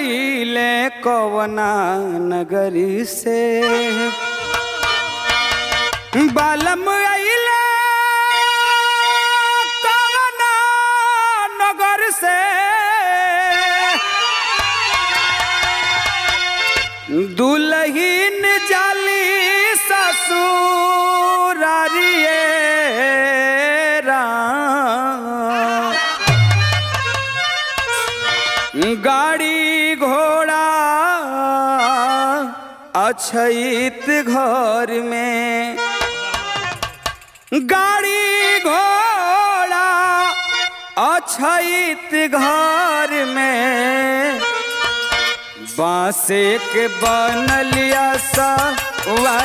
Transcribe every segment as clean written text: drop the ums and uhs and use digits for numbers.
अइले कवना नगरी से बालम अइले कवना नगर से दुल्हीन जाली ससुरारिये गाड़ी घोड़ा अछैत घर में गाड़ी घोड़ा अछैत घर में बांसे के बनलिया सवारियेरा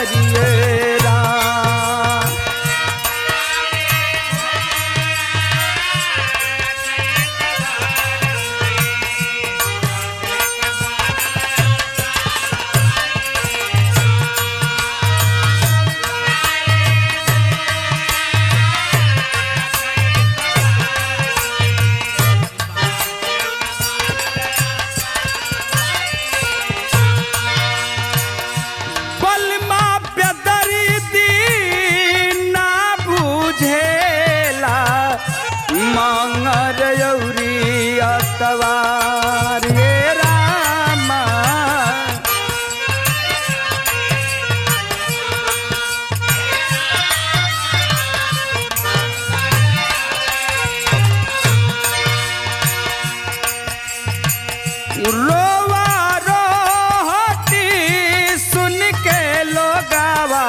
रोवा रोहती सुन के लोगावा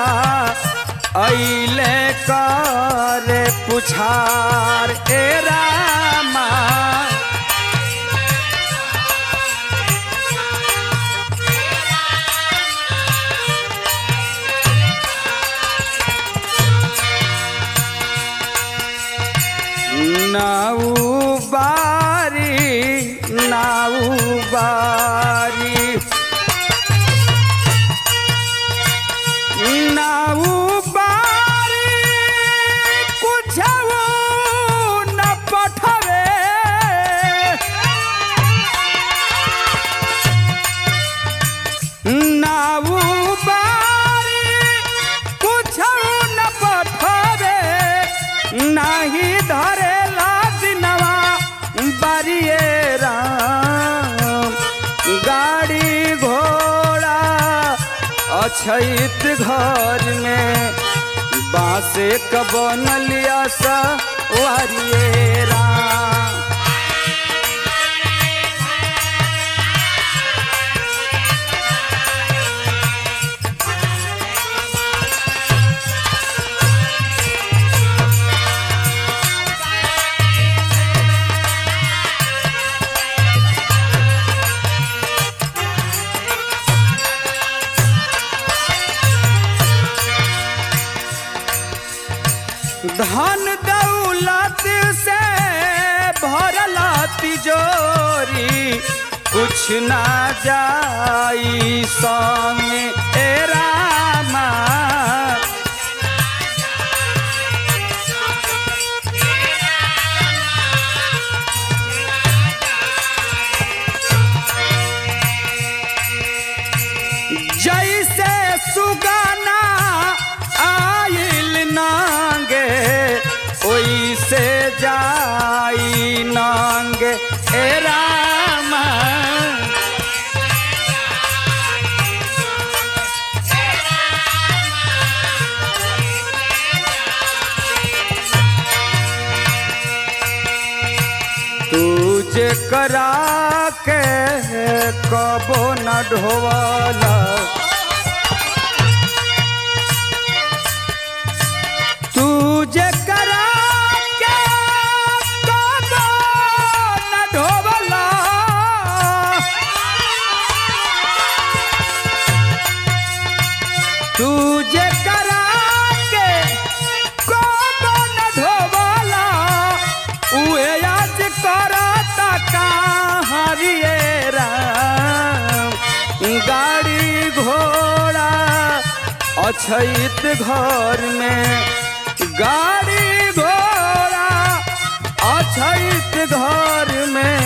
अइले करे पुछार ए रामा नाऊ बारी कुछ न पठवे नाऊ बारी कुछ न पठवे नहीं धरेला दिनवा बारिये गाड़ी घोड़ा अछैत घर में बांसे क बनलिया सवारियेरा धन दौलत से भरला तिजोरी कुछ ना जाई संग ए रामा जैसे सुगाना आइल नांगे ओइसे जाई नांगे ए रामा तुझे करा के कबो न ढोवाला तुझे करा के कबो न ढोवाला तुझे करा के कबो न ढोवाला उहे आज करता कहारियेरा गाड़ी घोड़ा अछैत घर में गाड़ी घोड़ा अछैत घर में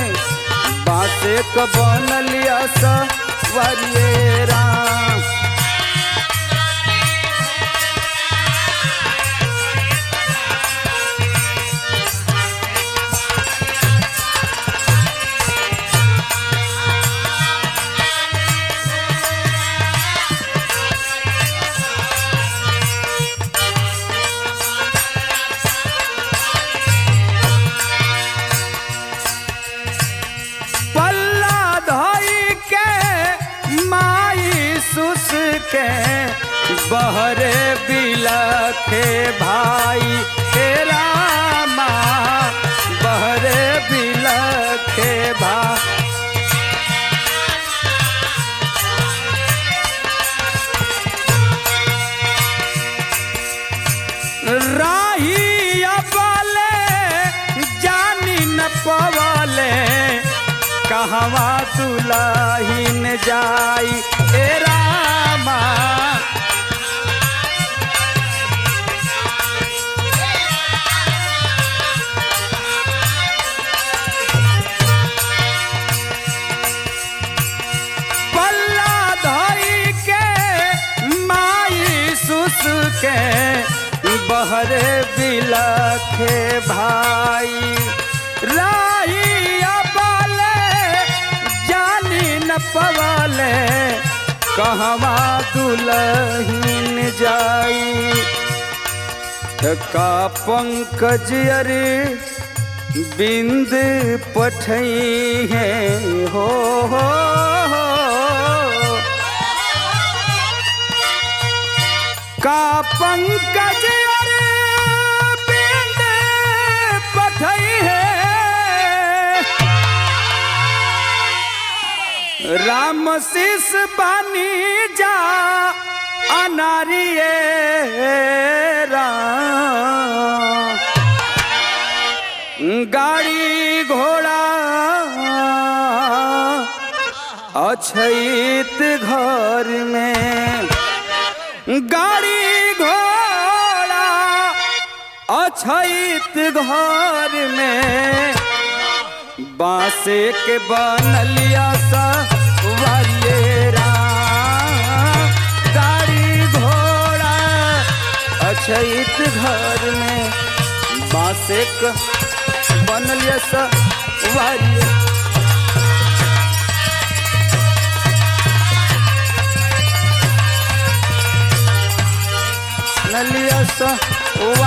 बासे क बनलिया सवरिये राम। के बहरे बिलखे भाई हे रामा, बहरे बिलखे भाई। राही अबले जानी न पवले, कहवा दुल्हिन जाई हे रामा। पल्ला धोई के माई सुस के बहरे बिलखे भाई। राही अबले जानी न पवले, कहवा दुल्हिन जाई। का पंकज अरे बिंद पठई है हो, का पंकज अरे बिंद पठई है। राम शिष बानी जा अनारिये राम। गाड़ी घोड़ा अछैत घर में, गाड़ी घोड़ा अछैत घर में। बासे के बनलिया सवरिये राम। गाड़ी घोड़ा अछैत घर में, बासे के बनलिया सवरिये। नलिया सवरिये।